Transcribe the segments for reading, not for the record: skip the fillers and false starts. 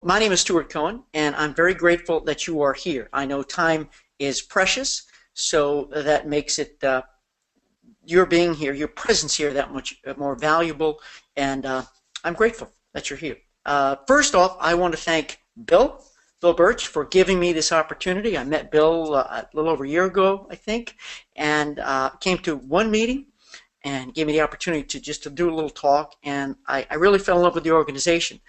My name is Stuart Cohen, and I'm very grateful that you are here. I know time is precious, so that makes it your being here, your presence here, that much more valuable, and I'm grateful that you're here. First off, I want to thank Bill Birch for giving me this opportunity. I met Bill a little over a year ago, I think, and came to one meeting and gave me the opportunity to just do a little talk, and I really fell in love with the organization.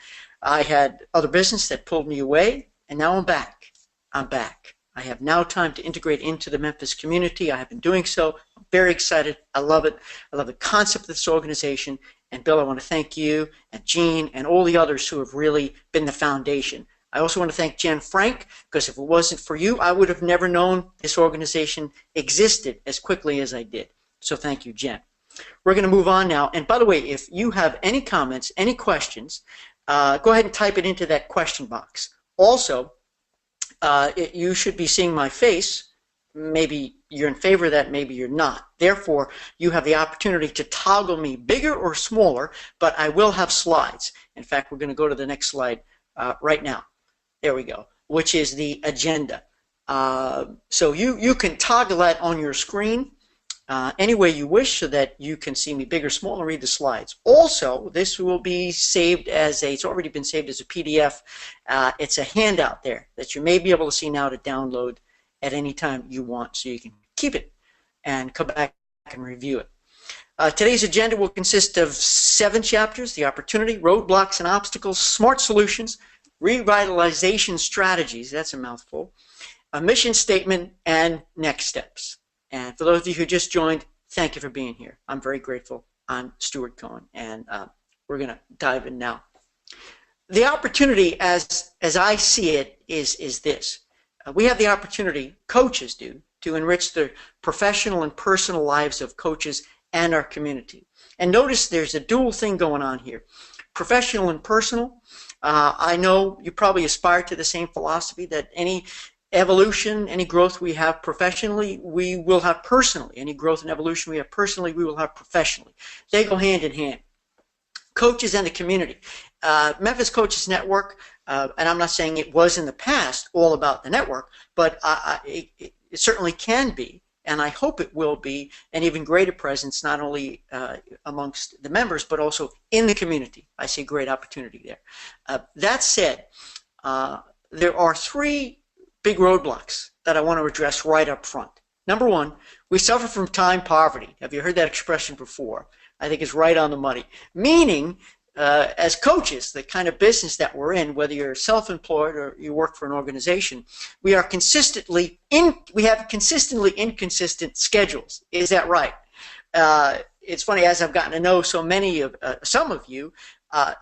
I had other business that pulled me away, and now I'm back. I'm back. I have now time to integrate into the Memphis community. I have been doing so. I'm very excited. I love it. I love the concept of this organization. And Bill, I want to thank you and Gene and all the others who have really been the foundation. I also want to thank Jen Frank, because if it wasn't for you, I would have never known this organization existed as quickly as I did. So thank you, Jen. We're going to move on now. And by the way, if you have any comments, any questions, go ahead and type it into that question box. Also, you should be seeing my face. Maybe you're in favor of that, maybe you're not. Therefore, you have the opportunity to toggle me bigger or smaller, but I will have slides. In fact, we're going to go to the next slide right now. There we go, which is the agenda. So you can toggle that on your screen any way you wish so that you can see me big or small and read the slides. Also, this will be saved as it's already been saved as a PDF. It's a handout there that you may be able to see now to download at any time you want, so you can keep it and come back and review it. Today's agenda will consist of 7 chapters: the opportunity, roadblocks and obstacles, smart solutions, revitalization strategies, that's a mouthful, a mission statement, and next steps. And for those of you who just joined, thank you for being here. I'm very grateful. I'm Stuart Cohen, and we're going to dive in now. The opportunity, as I see it, is this. We have the opportunity, coaches do, to enrich the professional and personal lives of coaches and our community. And notice there's a dual thing going on here. Professional and personal. I know you probably aspire to the same philosophy, that any evolution, any growth we have professionally, we will have personally. Any growth and evolution we have personally, we will have professionally. They go hand in hand. Coaches and the community. Memphis Coaches Network, and I'm not saying it was in the past all about the network, but it certainly can be, and I hope it will be, an even greater presence not only amongst the members, but also in the community. I see great opportunity there. That said, there are 3 big roadblocks that I want to address right up front. Number 1, we suffer from time poverty. Have you heard that expression before? I think it's right on the money. Meaning, as coaches, the kind of business that we're in, whether you're self-employed or you work for an organization, we have consistently inconsistent schedules. Is that right? It's funny, as I've gotten to know so many of some of you,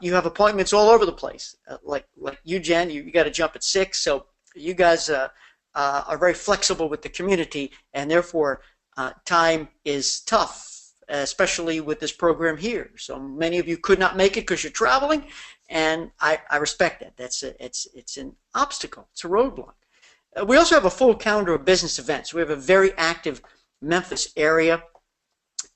you have appointments all over the place. Like you, Jen, you got to jump at 6, so you guys are very flexible with the community, and therefore time is tough, especially with this program here. So many of you could not make it because you're traveling, and I respect that. It's an obstacle. It's a roadblock. We also have a full calendar of business events. We have a very active Memphis area.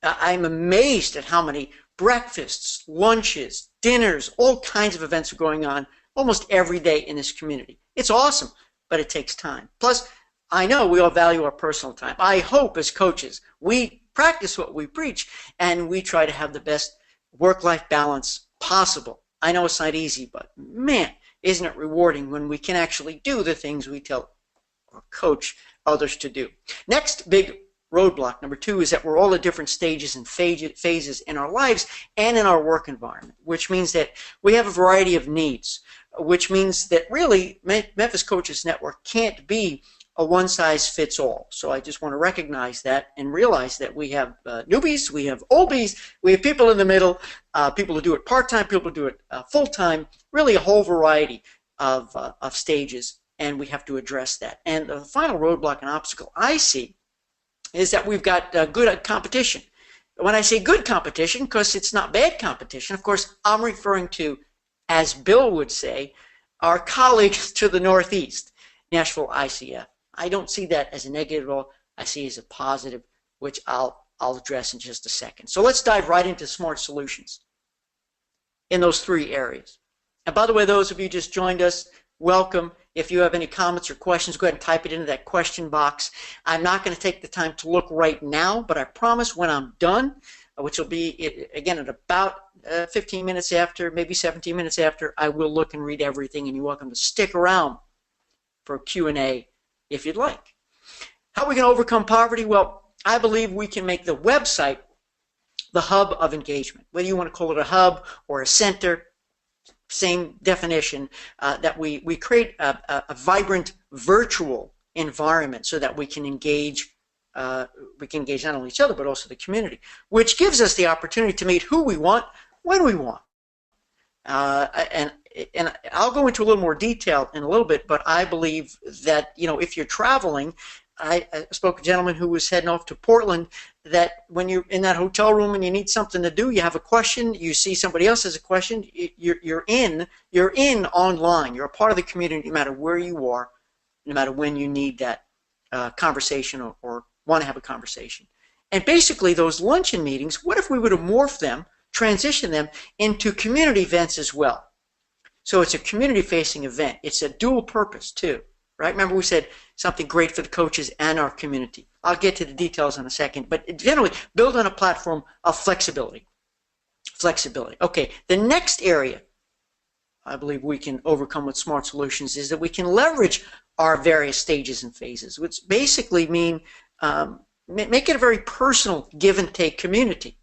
I'm amazed at how many breakfasts, lunches, dinners, all kinds of events are going on almost every day in this community. It's awesome, but it takes time. Plus, I know we all value our personal time. I hope as coaches we practice what we preach, and we try to have the best work-life balance possible. I know it's not easy, but man, isn't it rewarding when we can actually do the things we tell or coach others to do. Next big roadblock, number 2, is that we're all at different stages and phases in our lives and in our work environment, which means that we have a variety of needs, which means that really Memphis Coaches Network can't be a one-size-fits-all. So I just want to recognize that and realize that we have newbies, we have oldies, we have people in the middle, people who do it part-time, people who do it full-time, really a whole variety of stages, and we have to address that. And the final roadblock and obstacle I see is that we've got good competition. When I say good competition, because it's not bad competition, of course, I'm referring to, as Bill would say, our colleagues to the northeast, Nashville ICF. I don't see that as a negative at all. I see it as a positive, which I'll address in just a second. So let's dive right into smart solutions in those 3 areas. And by the way, those of you who just joined us, welcome. If you have any comments or questions, go ahead and type it into that question box. I'm not going to take the time to look right now, but I promise when I'm done, which will be, again, at about 15 minutes after, maybe 17 minutes after, I will look and read everything, and you're welcome to stick around for Q&A if you'd like. How are we going to overcome poverty? Well, I believe we can make the website the hub of engagement. Whether you want to call it a hub or a center, same definition, that we create a vibrant virtual environment so that we can engage not only each other but also the community, which gives us the opportunity to meet who we want when we want. And I'll go into a little more detail in a little bit, but I believe that, you know, if you're traveling, I spoke to a gentleman who was heading off to Portland, that when you're in that hotel room and you need something to do, you have a question, you see somebody else has a question, you're in online. You're a part of the community no matter where you are, no matter when you need that conversation or want to have a conversation. And basically those luncheon meetings, what if we were to morph them, transition them into community events as well? So it's a community-facing event. It's a dual purpose too. Right? Remember we said something great for the coaches and our community. I'll get to the details in a second, but generally build on a platform of flexibility. Flexibility. Okay, the next area I believe we can overcome with smart solutions is that we can leverage our various stages and phases, which basically mean make it a very personal give and take community.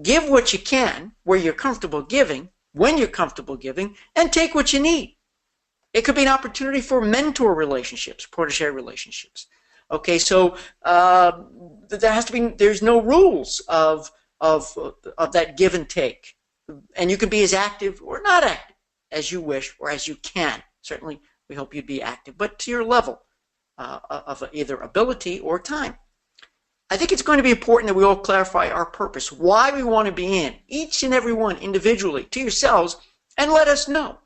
Give what you can, where you're comfortable giving, when you're comfortable giving, and take what you need. It could be an opportunity for mentor relationships, protege relationships. Okay, so there's no rules of that give and take, and you can be as active or not active as you wish or as you can. Certainly, we hope you'd be active, but to your level of either ability or time. I think it's going to be important that we all clarify our purpose, why we want to be in, each and every one individually to yourselves, and let us know,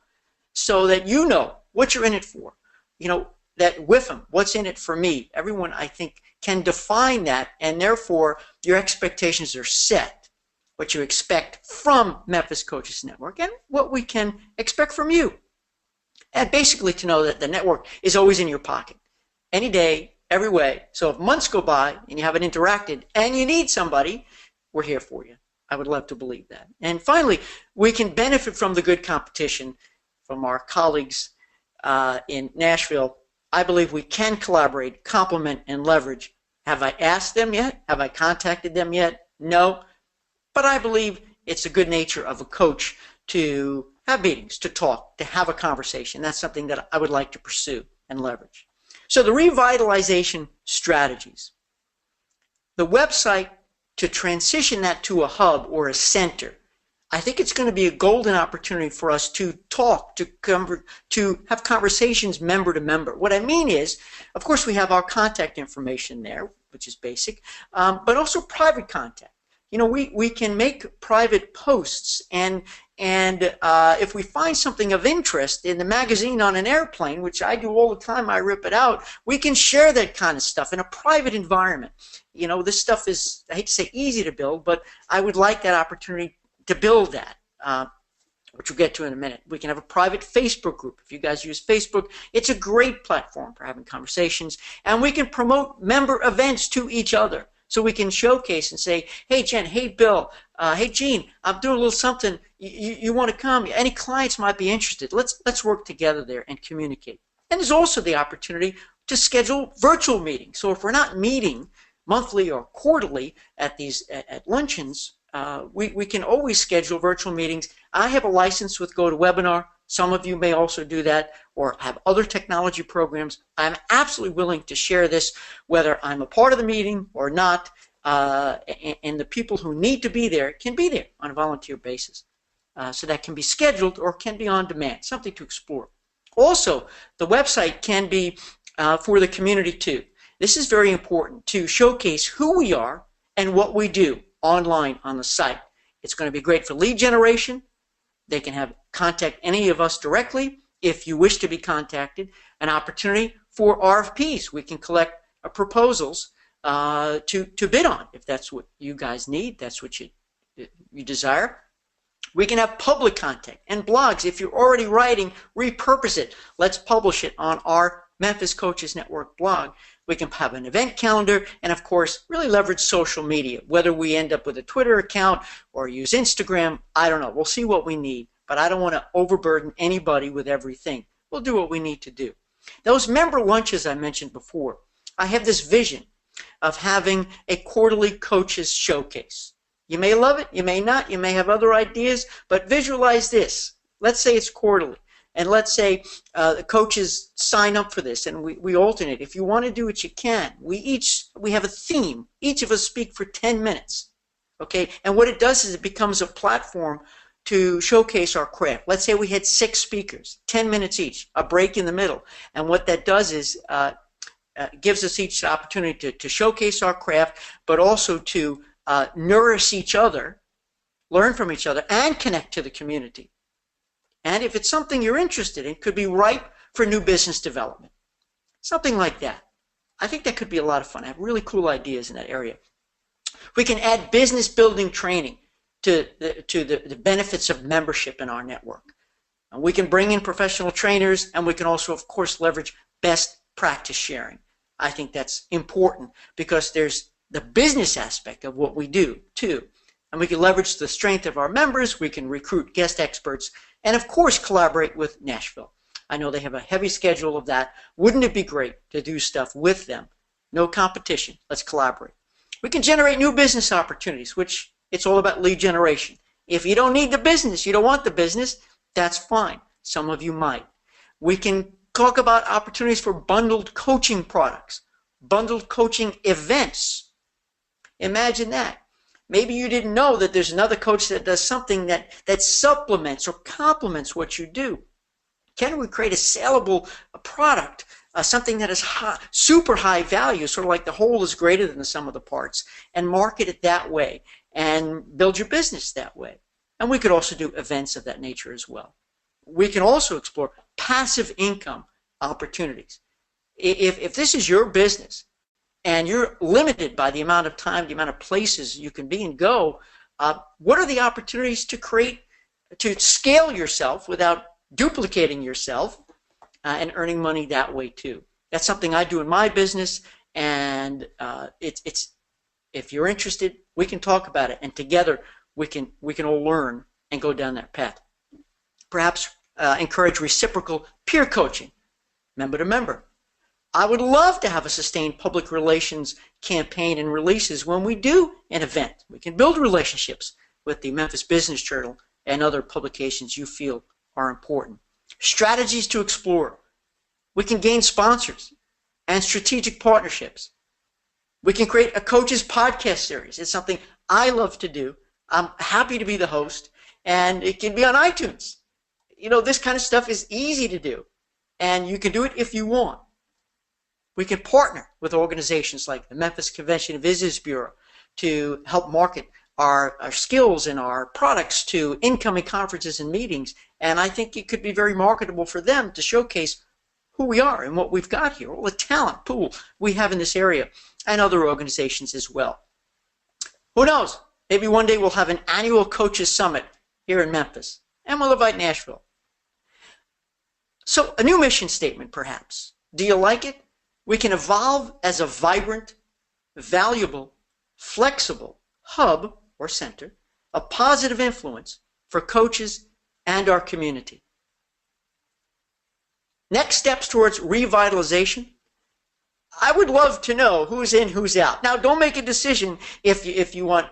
so that you know what you're in it for. You know, that with them, what's in it for me? Everyone, I think, can define that, and therefore your expectations are set, what you expect from Memphis Coaches Network and what we can expect from you. And basically to know that the network is always in your pocket, any day, every way. So if months go by and you haven't interacted and you need somebody, we're here for you. I would love to believe that. And finally, we can benefit from the good competition from our colleagues in Nashville. I believe we can collaborate, complement, and leverage. Have I asked them yet? Have I contacted them yet? No. But I believe it's the good nature of a coach to have meetings, to talk, to have a conversation. That's something that I would like to pursue and leverage. So the revitalization strategies. The website, to transition that to a hub or a center, I think it's going to be a golden opportunity for us to talk, to have conversations member to member. What I mean is, of course, we have our contact information there, which is basic, but also private contact. You know, we can make private posts, and if we find something of interest in the magazine on an airplane, which I do all the time, I rip it out, we can share that kind of stuff in a private environment. You know, this stuff is, I hate to say easy to build, but I would like that opportunity to build that, which we'll get to in a minute. We can have a private Facebook group. If you guys use Facebook, it's a great platform for having conversations, and we can promote member events to each other. So we can showcase and say, hey, Jen, hey, Bill, hey, Gene, I'm doing a little something. You want to come? Any clients might be interested. Let's work together there and communicate. And there's also the opportunity to schedule virtual meetings. So if we're not meeting monthly or quarterly at luncheons, we can always schedule virtual meetings. I have a license with GoToWebinar. Some of you may also do that or have other technology programs. I'm absolutely willing to share this, whether I'm a part of the meeting or not, and the people who need to be there can be there on a volunteer basis. So that can be scheduled or can be on demand, something to explore. Also, the website can be for the community too. This is very important to showcase who we are and what we do online on the site. It's going to be great for lead generation. They can contact any of us directly if you wish to be contacted. An opportunity for RFPs. We can collect proposals to bid on if that's what you guys need, that's what you desire. We can have public content and blogs. If you're already writing, repurpose it. Let's publish it on our Memphis Coaches Network blog. We can have an event calendar and, of course, really leverage social media. Whether we end up with a Twitter account or use Instagram, I don't know. We'll see what we need, but I don't want to overburden anybody with everything. We'll do what we need to do. Those member lunches I mentioned before, I have this vision of having a quarterly coaches showcase. You may love it, you may not, you may have other ideas, but visualize this. Let's say it's quarterly, and let's say the coaches sign up for this, and we alternate. If you want to do it, you can. We have a theme. Each of us speak for 10 minutes, okay? And what it does is it becomes a platform to showcase our craft. Let's say we had 6 speakers, 10 minutes each, a break in the middle, and what that does is gives us each the opportunity to showcase our craft, but also to nourish each other, learn from each other, and connect to the community. And if it's something you're interested in, could be ripe for new business development. Something like that. I think that could be a lot of fun. I have really cool ideas in that area. We can add business building training to the benefits of membership in our network. And we can bring in professional trainers, and we can also, of course, leverage best practice sharing. I think that's important because there's the business aspect of what we do too. And we can leverage the strength of our members, we can recruit guest experts, and of course collaborate with Nashville. I know they have a heavy schedule of that. Wouldn't it be great to do stuff with them? No competition, let's collaborate. We can generate new business opportunities, which it's all about lead generation. If you don't need the business, you don't want the business, that's fine. Some of you might. We can talk about opportunities for bundled coaching products, bundled coaching events. Imagine that. Maybe you didn't know that there's another coach that does something that supplements or complements what you do. Can we create a saleable product, something that is super high value, sort of like the whole is greater than the sum of the parts, and market it that way and build your business that way? And we could also do events of that nature as well. We can also explore passive income opportunities. If this is your business, and you're limited by the amount of time, the amount of places you can be and go, what are the opportunities to scale yourself without duplicating yourself and earning money that way too? That's something I do in my business, and if you're interested, we can talk about it, and together we can all learn and go down that path. Perhaps encourage reciprocal peer coaching, member to member. I would love to have a sustained public relations campaign and releases when we do an event. We can build relationships with the Memphis Business Journal and other publications you feel are important. Strategies to explore. We can gain sponsors and strategic partnerships. We can create a coaches podcast series. It's something I love to do. I'm happy to be the host, and it can be on iTunes. You know, this kind of stuff is easy to do, and you can do it if you want. We can partner with organizations like the Memphis Convention and Visitors Bureau to help market our skills and our products to incoming conferences and meetings. And I think it could be very marketable for them to showcase who we are and what we've got here, all the talent pool we have in this area, and other organizations as well. Who knows? Maybe one day we'll have an annual coaches summit here in Memphis, and we'll invite Nashville. So a new mission statement, perhaps. Do you like it? We can evolve as a vibrant, valuable, flexible hub or center of positive influence for coaches and our community. Next steps towards revitalization. I would love to know who's in, who's out. Now, don't make a decision if you want,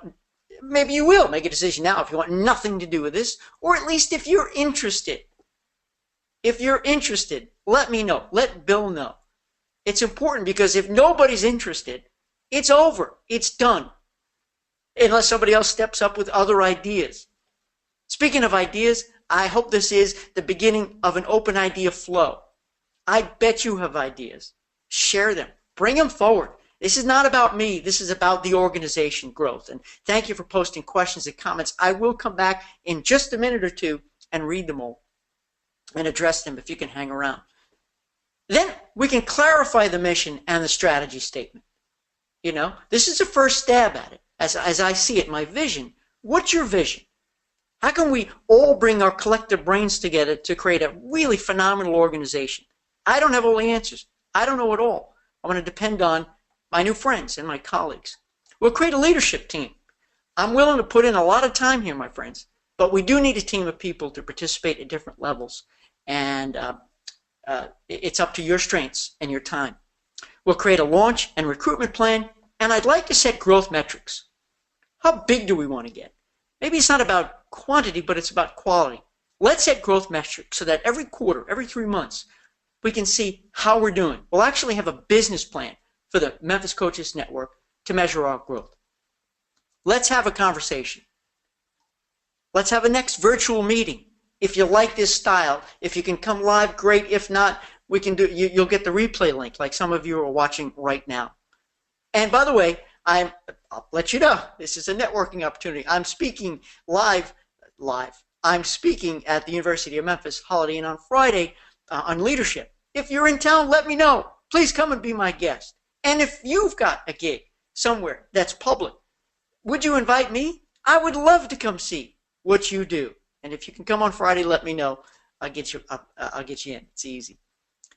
maybe you will make a decision now if you want nothing to do with this, or at least if you're interested. If you're interested, let me know. Let Bill know. It's important because if nobody's interested, it's over. It's done. Unless somebody else steps up with other ideas. Speaking of ideas, I hope this is the beginning of an open idea flow. I bet you have ideas. Share them. Bring them forward. This is not about me. This is about the organization growth. And thank you for posting questions and comments. I will come back in just a minute or two and read them all and address them if you can hang around. Then we can clarify the mission and the strategy statement. You know, this is the first stab at it. As I see it, my vision. What's your vision? How can we all bring our collective brains together to create a really phenomenal organization? I don't have all the answers. I don't know it all. I want to depend on my new friends and my colleagues. We'll create a leadership team. I'm willing to put in a lot of time here, my friends, but we do need a team of people to participate at different levels, and it's up to your strengths and your time. We'll create a launch and recruitment plan, and I'd like to set growth metrics. How big do we want to get? Maybe it's not about quantity, but it's about quality. Let's set growth metrics so that every quarter, every 3 months, we can see how we're doing. We'll actually have a business plan for the Memphis Coaches Network to measure our growth. Let's have a conversation. Let's have a next virtual meeting. If you like this style, if you can come live, great. If not, we can do. You'll get the replay link, like some of you are watching right now. And by the way, I'll let you know, this is a networking opportunity. I'm speaking live. I'm speaking at the University of Memphis Holiday Inn on Friday on leadership. If you're in town, let me know. Please come and be my guest. And if you've got a gig somewhere that's public, would you invite me? I would love to come see what you do. And if you can come on Friday, let me know. I'll get you in. It's easy.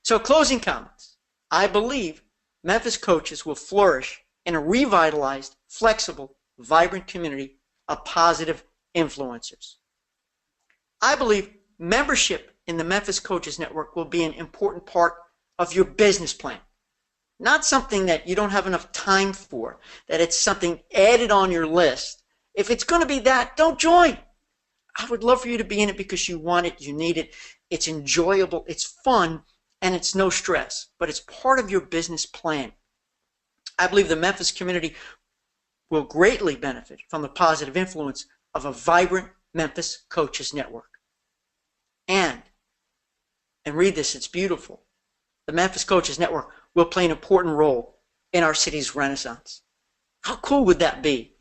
So closing comments. I believe Memphis coaches will flourish in a revitalized, flexible, vibrant community of positive influencers. I believe membership in the Memphis Coaches Network will be an important part of your business plan. Not something that you don't have enough time for, that it's something added on your list. If it's going to be that, don't join. I would love for you to be in it because you want it, you need it, it's enjoyable, it's fun, and it's no stress, but it's part of your business plan. I believe the Memphis community will greatly benefit from the positive influence of a vibrant Memphis Coaches Network. And read this, it's beautiful. The Memphis Coaches Network will play an important role in our city's renaissance. How cool would that be?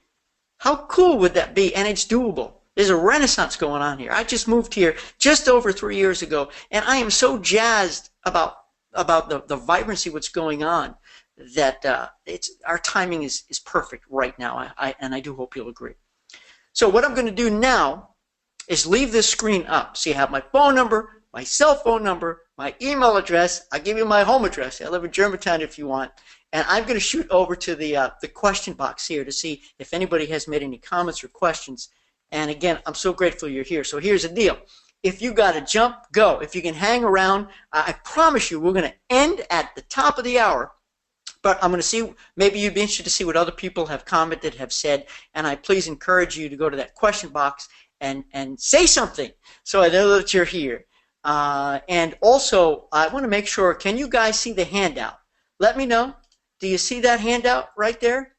How cool would that be? And it's doable. There's a renaissance going on here. I just moved here just over 3 years ago, and I am so jazzed about the vibrancy, what's going on, that our timing is perfect right now, and I do hope you'll agree. So what I'm going to do now is leave this screen up. So you have my phone number, my cell phone number, my email address. I'll give you my home address. I live in Germantown if you want. And I'm going to shoot over to the question box here to see if anybody has made any comments or questions. And again, I'm so grateful you're here. So here's the deal. If you got to jump, go. If you can hang around, I promise you we're going to end at the top of the hour. But I'm going to see, maybe you'd be interested to see what other people have commented, have said. And I please encourage you to go to that question box and say something so I know that you're here. And also, I want to make sure, can you guys see the handout? Let me know. Do you see that handout right there?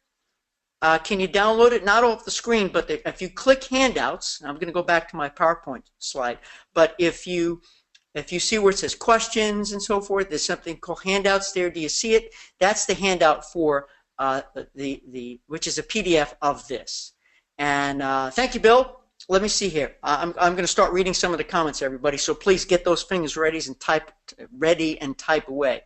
Can you download it? Not off the screen, but if you click handouts, I'm going to go back to my PowerPoint slide, but if you see where it says questions and so forth, there's something called handouts there. Do you see it? That's the handout for which is a PDF of this. And thank you, Bill. Let me see here. I'm going to start reading some of the comments, everybody. So please get those fingers ready and type away.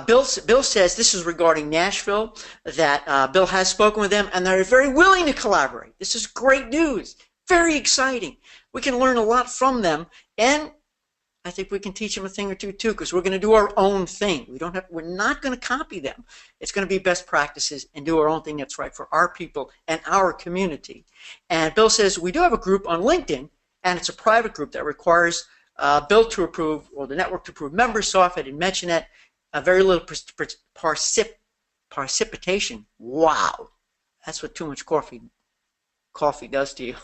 Bill says this is regarding Nashville, that Bill has spoken with them and they're very willing to collaborate. This is great news. Very exciting. We can learn a lot from them, and I think we can teach them a thing or two too, because we're going to do our own thing. We're not going to copy them. It's going to be best practices and do our own thing that's right for our people and our community. And Bill says we do have a group on LinkedIn, and it's a private group that requires Bill to approve, or the network to approve members. So if I didn't mention that, very little precipitation. Wow, that's what too much coffee does to you.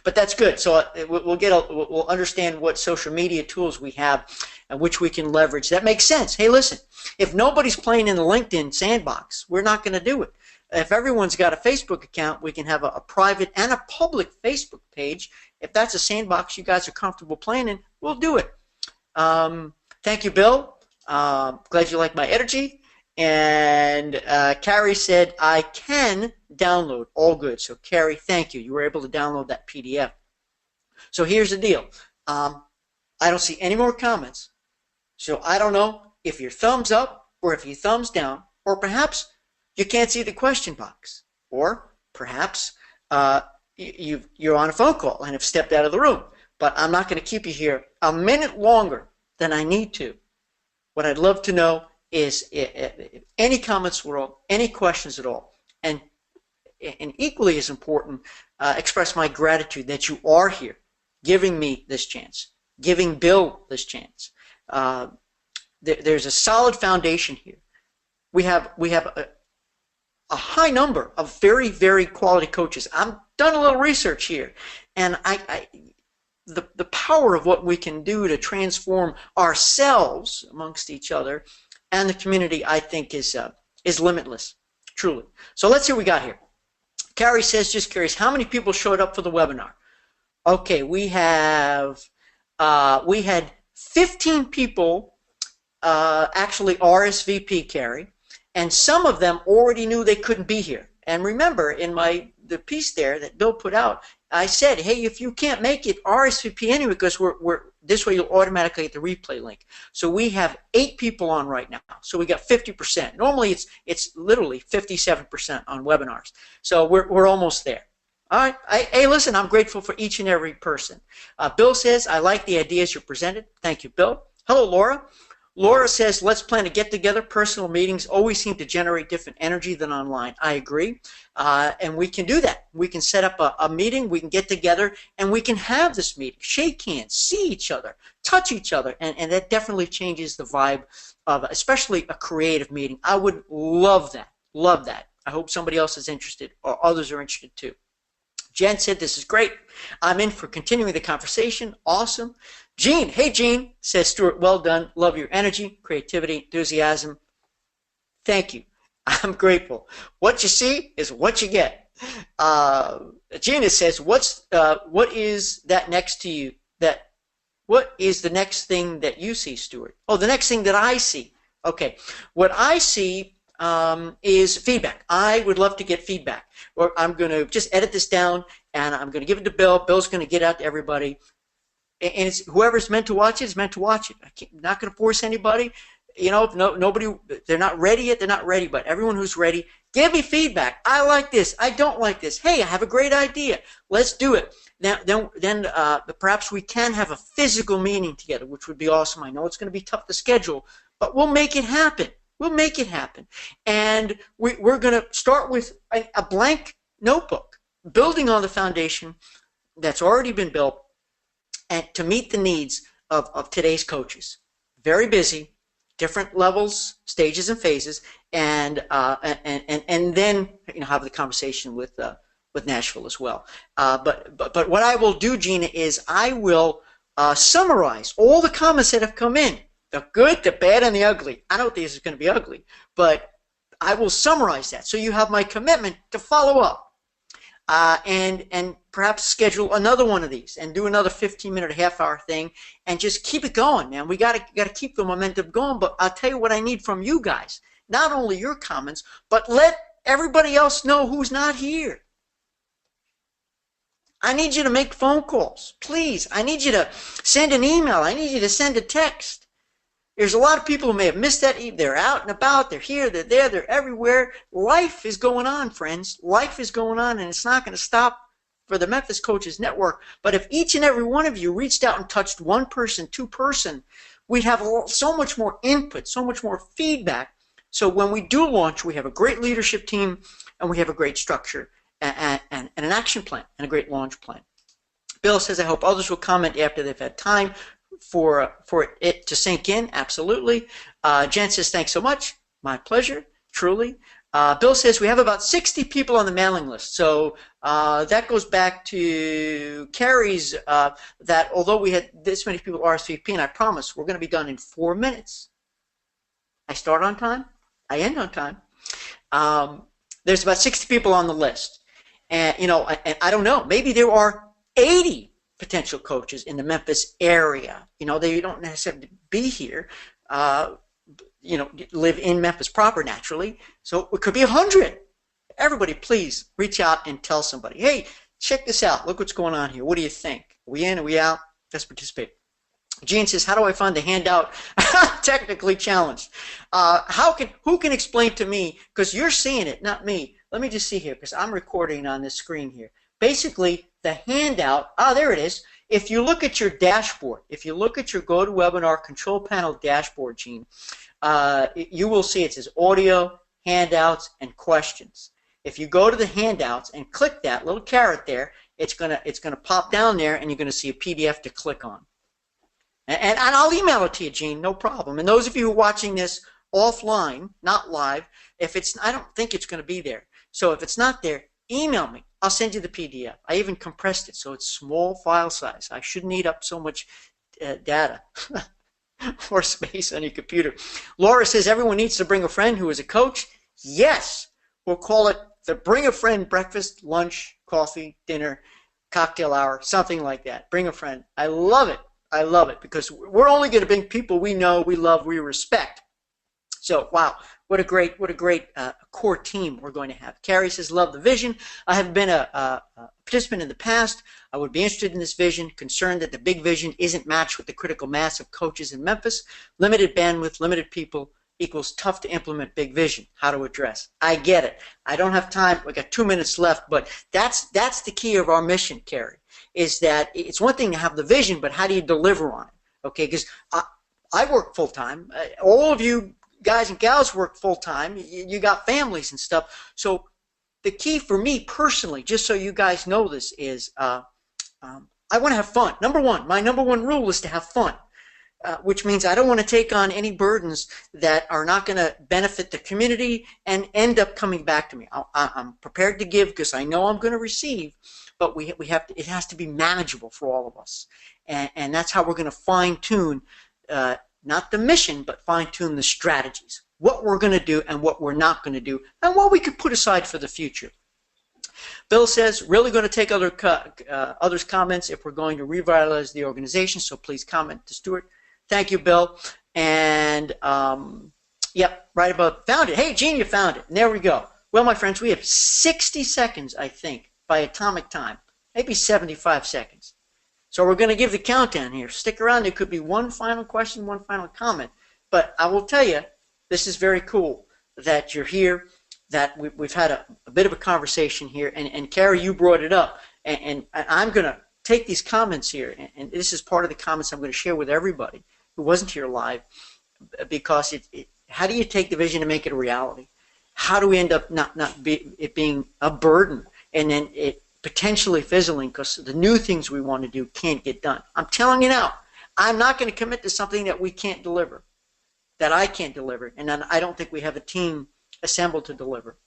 But that's good. So we'll understand what social media tools we have and which we can leverage. That makes sense. Hey, listen, if nobody's playing in the LinkedIn sandbox, we're not going to do it. If everyone's got a Facebook account, we can have a private and a public Facebook page. If that's a sandbox you guys are comfortable playing in, we'll do it. Thank you, Bill. Glad you like my energy. And Carrie said, I can download. All good. So, Carrie, thank you. You were able to download that PDF. So here's the deal. I don't see any more comments. So I don't know if you're thumbs up or if you're thumbs down, or perhaps you can't see the question box, or perhaps you're on a phone call and have stepped out of the room. But I'm not going to keep you here a minute longer than I need to. What I'd love to know is any comments at all, any questions at all, and equally as important, express my gratitude that you are here, giving me this chance, giving Bill this chance. There's a solid foundation here. We have a high number of very, very quality coaches. I've done a little research here, and the power of what we can do to transform ourselves amongst each other and the community, I think, is limitless, truly. So let's see what we got here. Carrie says, just curious, how many people showed up for the webinar? Okay, we had 15 people actually RSVP, Carrie, and some of them already knew they couldn't be here. And remember, in the piece there that Bill put out, I said, hey, if you can't make it, RSVP anyway, because this way you'll automatically get the replay link. So we have 8 people on right now. So we got 50%. Normally it's literally 57% on webinars. So we're almost there. All right. Hey, listen, I'm grateful for each and every person. Bill says, I like the ideas you presented. Thank you, Bill. Hello, Laura. Laura says, let's plan a get-together. Personal meetings always seem to generate different energy than online. I agree. And we can do that. We can set up a meeting. We can get together, and we can have this meeting, shake hands, see each other, touch each other, and that definitely changes the vibe of especially a creative meeting. I would love that. Love that. I hope somebody else is interested or others are interested too. Jen said, this is great. I'm in for continuing the conversation. Awesome. Jean, hey Jean, says Stuart, well done. Love your energy, creativity, enthusiasm. Thank you. I'm grateful. What you see is what you get. Gina says, what is that next to you? What is the next thing that you see, Stuart? Oh, the next thing that I see. Okay. What I see is feedback. I would love to get feedback. Or I'm going to just edit this down, and I'm going to give it to Bill. Bill's going to get out to everybody. And it's whoever's meant to watch it is meant to watch it. I'm not going to force anybody. You know, if nobody, they're not ready yet, they're not ready. But everyone who's ready, give me feedback. I like this. I don't like this. Hey, I have a great idea. Let's do it. Then perhaps we can have a physical meeting together, which would be awesome. I know it's going to be tough to schedule, but we'll make it happen. We'll make it happen. And we're going to start with a blank notebook, building on the foundation that's already been built, and to meet the needs of today's coaches. Very busy, different levels, stages, and phases, and then have the conversation with Nashville as well. But what I will do, Gina, is I will summarize all the comments that have come in. The good, the bad, and the ugly. I don't think this is going to be ugly, but I will summarize that. So you have my commitment to follow up and perhaps schedule another one of these and do another 15-minute, half-hour thing and just keep it going, man. We got to keep the momentum going, but I'll tell you what I need from you guys. Not only your comments, but let everybody else know who's not here. I need you to make phone calls, please. I need you to send an email. I need you to send a text. There's a lot of people who may have missed that. They're out and about. They're here. They're there. They're everywhere. Life is going on, friends. Life is going on, and it's not going to stop for the Memphis Coaches Network. But if each and every one of you reached out and touched one person, two person, we'd have so much more input, so much more feedback. So when we do launch, we have a great leadership team, and we have a great structure and an action plan and a great launch plan. Bill says, I hope others will comment after they've had time for it to sink in. Absolutely. Jen says, thanks so much. My pleasure, truly. Bill says we have about 60 people on the mailing list. So that goes back to Carrie's, that although we had this many people RSVP, and I promise we're going to be done in 4 minutes. I start on time. I end on time. There's about 60 people on the list. And, and I don't know, maybe there are 80 potential coaches in the Memphis area. They don't necessarily be here, live in Memphis proper naturally. So it could be 100. Everybody, please reach out and tell somebody, hey, check this out. Look what's going on here. What do you think? Are we in? Are we out? Let's participate. Gene says, how do I find the handout? Technically challenged. Who can explain to me, because you're seeing it, not me, let me just see here because I'm recording on this screen here. Basically, the handout, there it is. If you look at your dashboard, if you look at your GoToWebinar control panel dashboard, Gene, you will see it says audio, handouts, and questions. If you go to the handouts and click that little caret there, it's gonna pop down there, and you're gonna see a PDF to click on. And I'll email it to you, Gene, no problem. And those of you who are watching this offline, not live, I don't think it's going to be there. So if it's not there, email me. I'll send you the PDF. I even compressed it so it's small file size. I shouldn't eat up so much data or space on your computer. Laura says everyone needs to bring a friend who is a coach. Yes, we'll call it the Bring a Friend breakfast, lunch, coffee, dinner, cocktail hour, something like that. Bring a friend. I love it. I love it because we're only going to bring people we know, we love, we respect. So, wow, what a great core team we're going to have. Carrie says, love the vision. I have been a participant in the past. I would be interested in this vision, concerned that the big vision isn't matched with the critical mass of coaches in Memphis. Limited bandwidth, limited people equals tough to implement big vision. How to address. I get it. I don't have time. We got 2 minutes left, but that's the key of our mission, Carrie. Is that it's one thing to have the vision, but how do you deliver on it? Okay, because I work full-time. All of you guys and gals work full-time. You got families and stuff. So the key for me personally, just so you guys know this, is I want to have fun. My number one rule is to have fun, which means I don't want to take on any burdens that are not going to benefit the community and end up coming back to me. I'm prepared to give because I know I'm going to receive. But it has to be manageable for all of us. And that's how we're going to fine-tune, not the mission, but fine-tune the strategies. What we're going to do and what we're not going to do, and what we could put aside for the future. Bill says, really going to take others' comments if we're going to revitalize the organization, so please comment to Stuart. Thank you, Bill. And, yep, right about, found it. Hey, Gene, you found it. And there we go. Well, my friends, we have 60 seconds, I think, by atomic time, maybe 75 seconds. So we're going to give the countdown here. Stick around. There could be one final question, one final comment. But I will tell you, this is very cool that you're here, that we've had a bit of a conversation here. And Carrie, you brought it up. And I'm going to take these comments here, and this is part of the comments I'm going to share with everybody who wasn't here live, because how do you take the vision and make it a reality? How do we end up it being a burden? And then it potentially fizzling because the new things we want to do can't get done. I'm telling you now, I'm not going to commit to something that we can't deliver, that I can't deliver, and then I don't think we have a team assembled to deliver.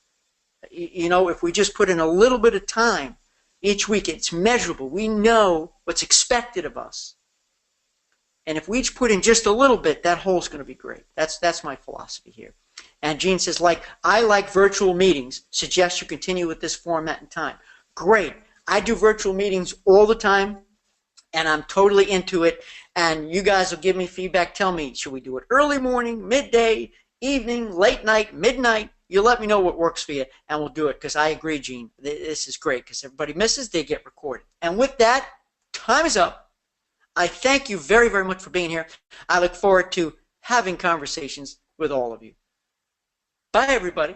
You know, if we just put in a little bit of time each week, it's measurable. We know what's expected of us. And if we each put in just a little bit, that whole's going to be great. That's my philosophy here. And Gene says, I like virtual meetings. Suggest you continue with this format and time. Great. I do virtual meetings all the time, and I'm totally into it. And you guys will give me feedback. Tell me, should we do it early morning, midday, evening, late night, midnight? You let me know what works for you, and we'll do it, because I agree, Gene. This is great, because everybody misses, they get recorded. And with that, time is up. I thank you very, very much for being here. I look forward to having conversations with all of you. Bye, everybody.